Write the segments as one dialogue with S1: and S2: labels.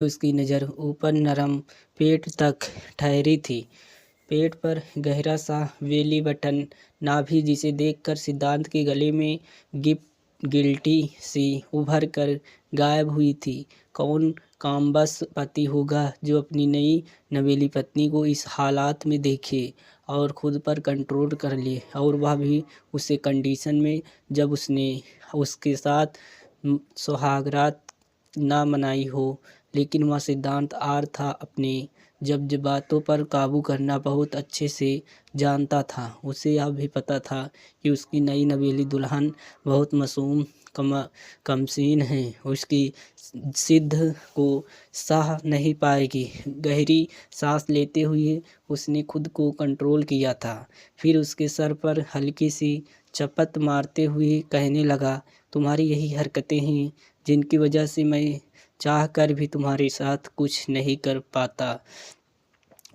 S1: उसकी नज़र ऊपर नरम पेट तक ठहरी थी। पेट पर गहरा सा बेली बटन नाभि जिसे देखकर सिद्धांत के गले में गिल्टी सी उभर कर गायब हुई थी। कौन कामबस पति होगा जो अपनी नई नवेली पत्नी को इस हालात में देखे और खुद पर कंट्रोल कर ले, और वह भी उसे कंडीशन में जब उसने उसके साथ सुहागरात ना मनाई हो। लेकिन वह सिद्धांत आर था, अपने जज्बातों पर काबू करना बहुत अच्छे से जानता था। उसे यह भी पता था कि उसकी नई नवेली दुल्हन बहुत मासूम कमसीन है, उसकी सिद्ध को सह नहीं पाएगी। गहरी सांस लेते हुए उसने खुद को कंट्रोल किया था। फिर उसके सर पर हल्की सी चपत मारते हुए कहने लगा, तुम्हारी यही हरकतें हैं जिनकी वजह से मैं चाह कर भी तुम्हारे साथ कुछ नहीं कर पाता।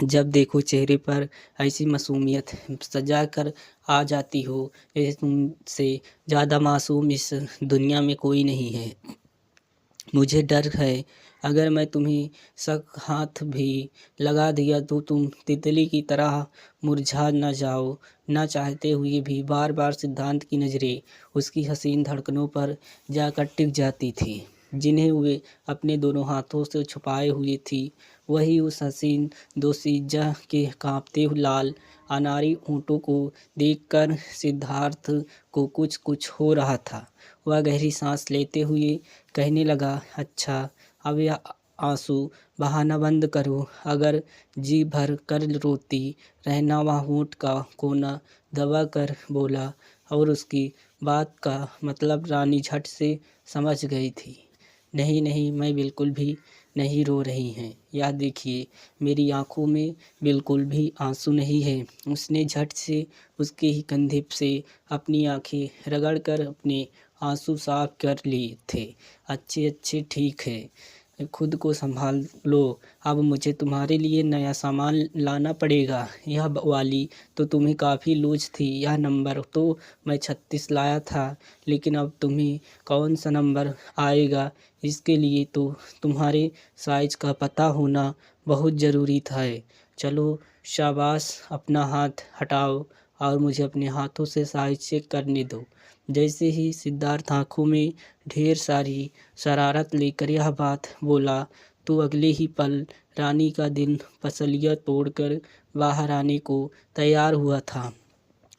S1: जब देखो चेहरे पर ऐसी मासूमियत सजा कर आ जाती हो, जैसे तुमसे ज़्यादा मासूम इस दुनिया में कोई नहीं है। मुझे डर है अगर मैं तुम्हें शक हाथ भी लगा दिया तो तुम तितली की तरह मुरझा न जाओ। ना चाहते हुए भी बार बार सिद्धांत की नज़रें उसकी हसीन धड़कनों पर जाकर टिक जाती थी, जिन्हें वे अपने दोनों हाथों से छुपाए हुए थी। वही उस हसीन दोसीजा के कांपते लाल अनारी होंठों को देखकर सिद्धार्थ को कुछ कुछ हो रहा था। वह गहरी सांस लेते हुए कहने लगा, अच्छा अब यह आंसू बहाना बंद करो। अगर जी भर कर रोती रहना। वह होंठ का कोना दबा कर बोला, और उसकी बात का मतलब रानी झट से समझ गई थी। नहीं नहीं, मैं बिल्कुल भी नहीं रो रही हैं। यह देखिए, मेरी आंखों में बिल्कुल भी आंसू नहीं है। उसने झट से उसके ही कंधे से अपनी आंखें रगड़कर अपने आंसू साफ कर लिए थे। अच्छे अच्छे, ठीक है, खुद को संभाल लो। अब मुझे तुम्हारे लिए नया सामान लाना पड़ेगा। यह वाली तो तुम्हें काफ़ी लूज थी। यह नंबर तो मैं 36 लाया था, लेकिन अब तुम्हें कौन सा नंबर आएगा इसके लिए तो तुम्हारे साइज का पता होना बहुत ज़रूरी था। चलो शाबाश, अपना हाथ हटाओ और मुझे अपने हाथों से साइज चेक करने दो। जैसे ही सिद्धार्थ आंखों में ढेर सारी शरारत लेकर यह बात बोला, तो अगले ही पल रानी का दिल पसलियाँ तोड़कर बाहर आने को तैयार हुआ था।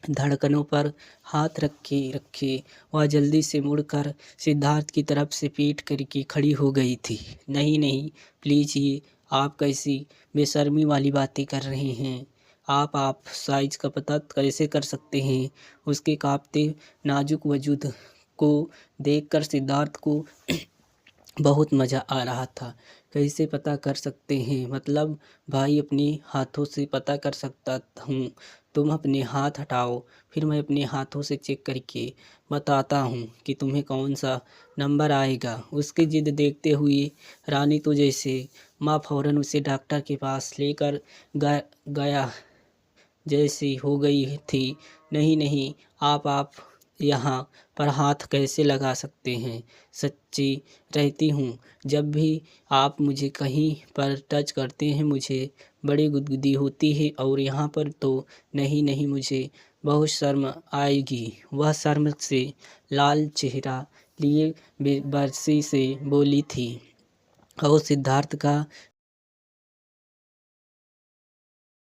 S1: धड़कनों पर हाथ रखे रखे वह जल्दी से मुड़कर सिद्धार्थ की तरफ से पीठ करके खड़ी हो गई थी। नहीं नहीं, प्लीज़, ये आप कैसी बेशर्मी वाली बातें कर रहे हैं। आप साइज का पता कैसे कर सकते हैं। उसके कांपते नाजुक वजूद को देखकर सिद्धार्थ को बहुत मज़ा आ रहा था। कैसे पता कर सकते हैं? मतलब भाई, अपने हाथों से पता कर सकता हूँ। तुम अपने हाथ हटाओ, फिर मैं अपने हाथों से चेक करके बताता हूँ कि तुम्हें कौन सा नंबर आएगा। उसकी जिद देखते हुए रानी तो जैसे माँ फौरन उसे डॉक्टर के पास लेकर गया जैसी हो गई थी। नहीं नहीं, आप यहाँ पर हाथ कैसे लगा सकते हैं? सच्ची रहती हूँ, जब भी आप मुझे कहीं पर टच करते हैं मुझे बड़ी गुदगुदी होती है, और यहाँ पर तो नहीं नहीं, मुझे बहुत शर्म आएगी। वह शर्म से लाल चेहरा लिए बेबसी से बोली थी, और सिद्धार्थ का